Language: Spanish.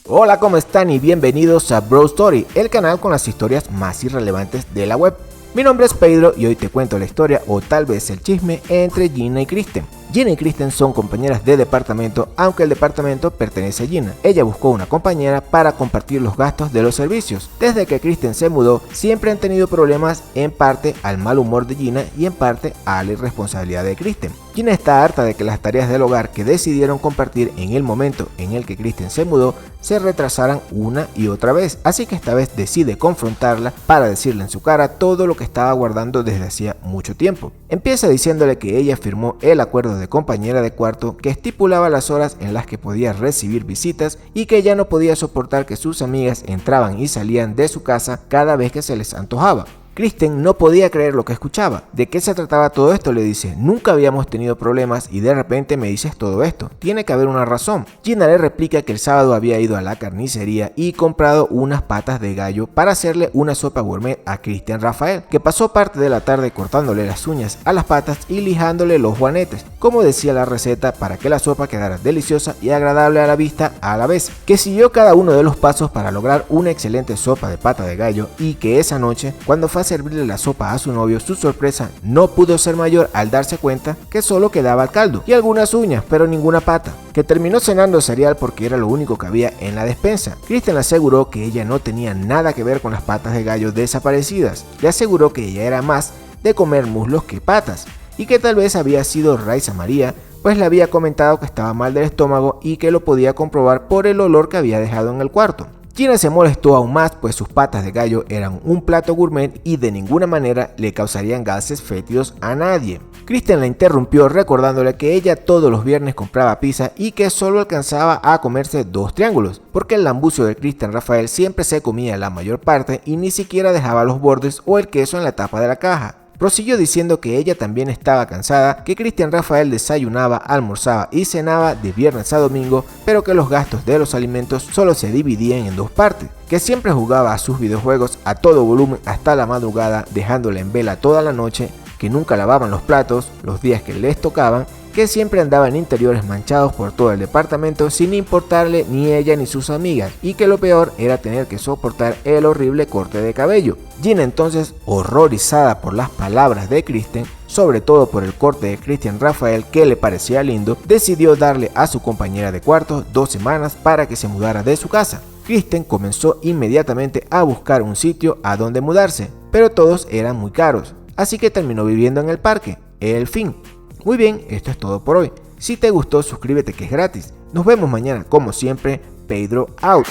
Hola, ¿cómo están? Y bienvenidos a Bro Story, el canal con las historias más irrelevantes de la web. Mi nombre es Pedro y hoy te cuento la historia, o tal vez el chisme, entre Gina y Kristen. Gina y Kristen son compañeras de departamento, aunque el departamento pertenece a Gina. Ella buscó una compañera para compartir los gastos de los servicios. Desde que Kristen se mudó, siempre han tenido problemas, en parte al mal humor de Gina y en parte a la irresponsabilidad de Kristen. Gina está harta de que las tareas del hogar que decidieron compartir en el momento en el que Kristen se mudó se retrasaran una y otra vez, así que esta vez decide confrontarla para decirle en su cara todo lo que estaba guardando desde hacía mucho tiempo. Empieza diciéndole que ella firmó el acuerdo de compañera de cuarto que estipulaba las horas en las que podía recibir visitas y que ella no podía soportar que sus amigas entraban y salían de su casa cada vez que se les antojaba. Kristen no podía creer lo que escuchaba. ¿De qué se trataba todo esto?, le dice. Nunca habíamos tenido problemas y de repente me dices todo esto. Tiene que haber una razón. Gina le replica que el sábado había ido a la carnicería y comprado unas patas de gallo para hacerle una sopa gourmet a Cristian Rafael, que pasó parte de la tarde cortándole las uñas a las patas y lijándole los juanetes, como decía la receta, para que la sopa quedara deliciosa y agradable a la vista a la vez. Que siguió cada uno de los pasos para lograr una excelente sopa de pata de gallo y que esa noche, cuando fue a servirle la sopa a su novio, su sorpresa no pudo ser mayor al darse cuenta que solo quedaba el caldo y algunas uñas, pero ninguna pata. Que terminó cenando cereal porque era lo único que había en la despensa. Kristen le aseguró que ella no tenía nada que ver con las patas de gallo desaparecidas. Le aseguró que ella era más de comer muslos que patas y que tal vez había sido Raiza María, pues le había comentado que estaba mal del estómago y que lo podía comprobar por el olor que había dejado en el cuarto. Gina se molestó aún más, pues sus patas de gallo eran un plato gourmet y de ninguna manera le causarían gases fétidos a nadie. Kristen la interrumpió recordándole que ella todos los viernes compraba pizza y que solo alcanzaba a comerse 2 triángulos, porque el lambucio de Cristian Rafael siempre se comía la mayor parte y ni siquiera dejaba los bordes o el queso en la tapa de la caja. Prosiguió diciendo que ella también estaba cansada, que Cristian Rafael desayunaba, almorzaba y cenaba de viernes a domingo, pero que los gastos de los alimentos solo se dividían en 2 partes, que siempre jugaba a sus videojuegos a todo volumen hasta la madrugada, dejándola en vela toda la noche, que nunca lavaban los platos los días que les tocaban, que siempre andaba en interiores manchados por todo el departamento sin importarle ni ella ni sus amigas, y que lo peor era tener que soportar el horrible corte de cabello. Gina entonces, horrorizada por las palabras de Kristen, sobre todo por el corte de Cristian Rafael que le parecía lindo, decidió darle a su compañera de cuarto 2 semanas para que se mudara de su casa. Kristen comenzó inmediatamente a buscar un sitio a donde mudarse, pero todos eran muy caros, así que terminó viviendo en el parque. El fin. Muy bien, esto es todo por hoy. Si te gustó, suscríbete que es gratis. Nos vemos mañana como siempre. Pedro out.